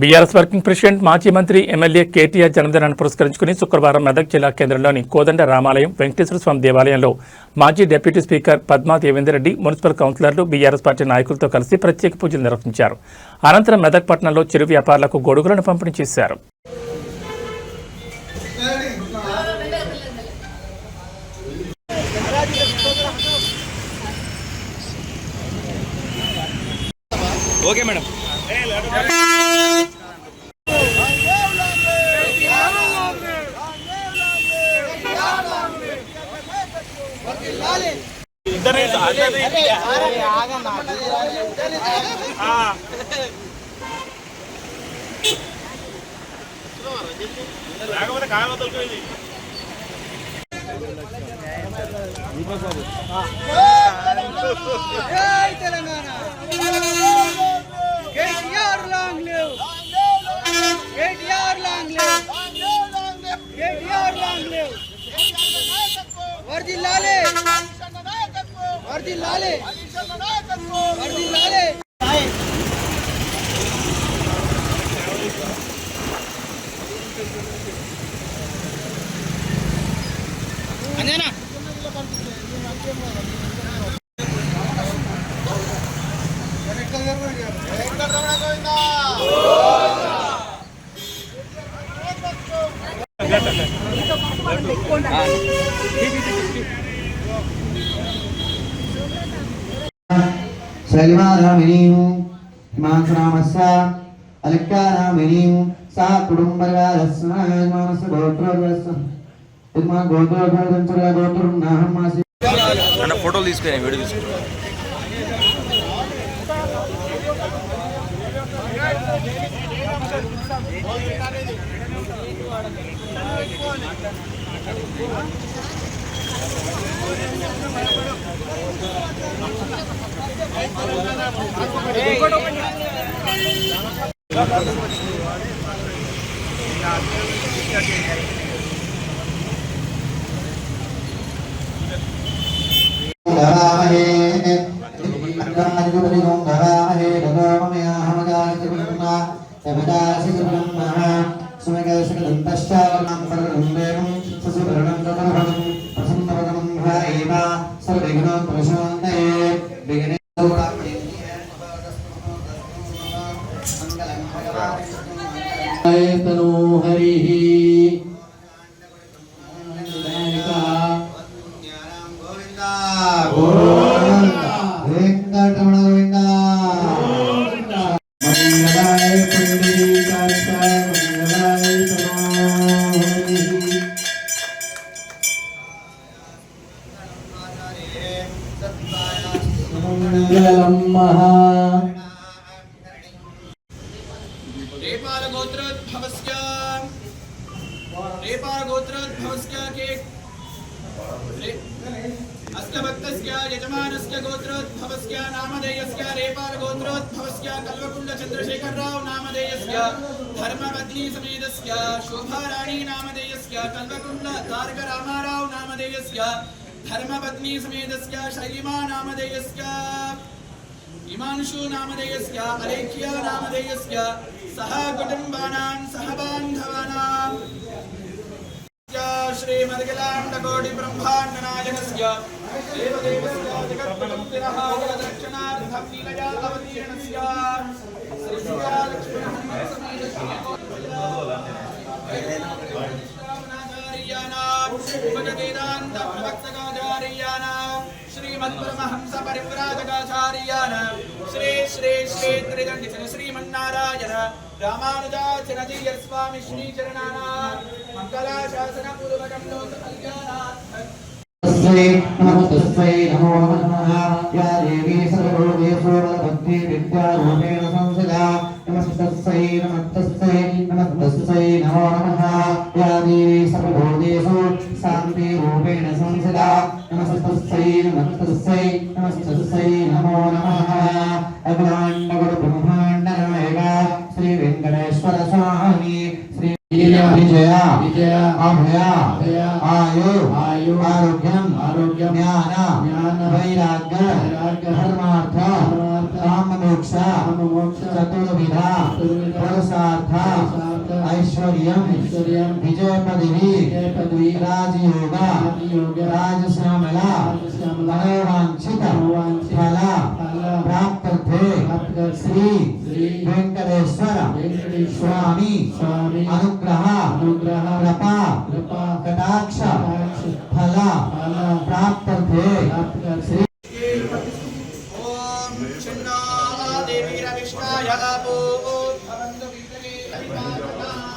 BRS working president మాజీ మంత్రి MLA KTR జన్మదినాన్ని పురస్కరించుకుని శుక్రవారం మెదక్ జిల్లా కేంద్రంలోని కోదండ రామాలయం వెంకటేశ్వర స్వామి దేవాలయంలో మాజీ deputy speaker Padma Devender Reddy municipal కౌన్సిలర్లు బీఆర్ఎస్ పార్టీ నాయకులతో కలిసి ప్రత్యేక పూజలు నిర్వహించారు. అనంతరం మెదక్ పట్టణంలో చిరు వ్యాపారులకు గొడుగులను పంపిణీ చేశారు. Okay madam. అందేనా शैलमारामिनीं हिमांशनामस्य अलक्यारामिनीं सा कुटुम्बगारस्नायमानस्य गोत्रोदस्य इदमा गोत्रोधर्मचर्या गोत्रुं नाहमासि అన్న ఫోటోలు తీసుకొని వీడియో తీసుకుంటాం. अष्टभक्तस्य यजमानस्य गोत्रोद्भवस्य नामधेयस्य रेपालगोत्रोद्भवस्य कल्वकुंड चंद्रशेखरराव नामधेयस्य धर्मपत्नी समेतस्य शोभाराणी नामधेयस्य कल्वकुंड तारक रामाराव नामधेयस्य धर्मपत्नी समेतस्य शैलिमा नामधेयस्य इमांशु नामधेयस्य अलेख्य नामधेयस्य सह कुटुंबानां सह बांधवानां श्रीमद्गलाण्डकोटि ब्रह्माण्ड नायकस्य देवदेवस्य जगत्पतिः जगदक्षणार्थं लीलया अवतीर्णस्य श्री सीतालक्ष्मण उपगवेदान्त प्रवक्तकाचार्याणां श्रीमत्परमहंस परिव्राजकाचार्याणां श्री श्री श्री त्रिदण्डित श्रीमन्नारायण रामानुजाचार्य स्वामी श्री चरणानां मंगलाशासन पूर्वकं लोक कल्याणार्थं नमस्तस्यै नमो नमः या देवी सर्वलोकेषु भक्ति विद्यारूपेण संस्थिता नमस्तस्यै नमो नमः या देवी सर्वभूतेषु शान्तिरूपेण संस्थिता नमस्तस्यै नमो नमः अखिलाण्डगुरुब्रह्माण्ड नायक श्री वेंकटेश्वर स्वामी श्री विजय अभय आयु आरोग्यम ज्ञान वैराग्य धर्मार्थ काममोक्ष चतुर्विधा पुरुषार्थ ऐश्वर्यं विजय पदवी राजयोग राजश्यामला मनोवांछित फल प्राप्त्यर्थे श्री वेंकटेश्वर स्वामी अनुग्रह कृपा कटाक्ष फल प्राप्त्यर्थे श्री ओम शन्नो देवी रविष्णाय अपो भवन्तु विद्रे रविवासना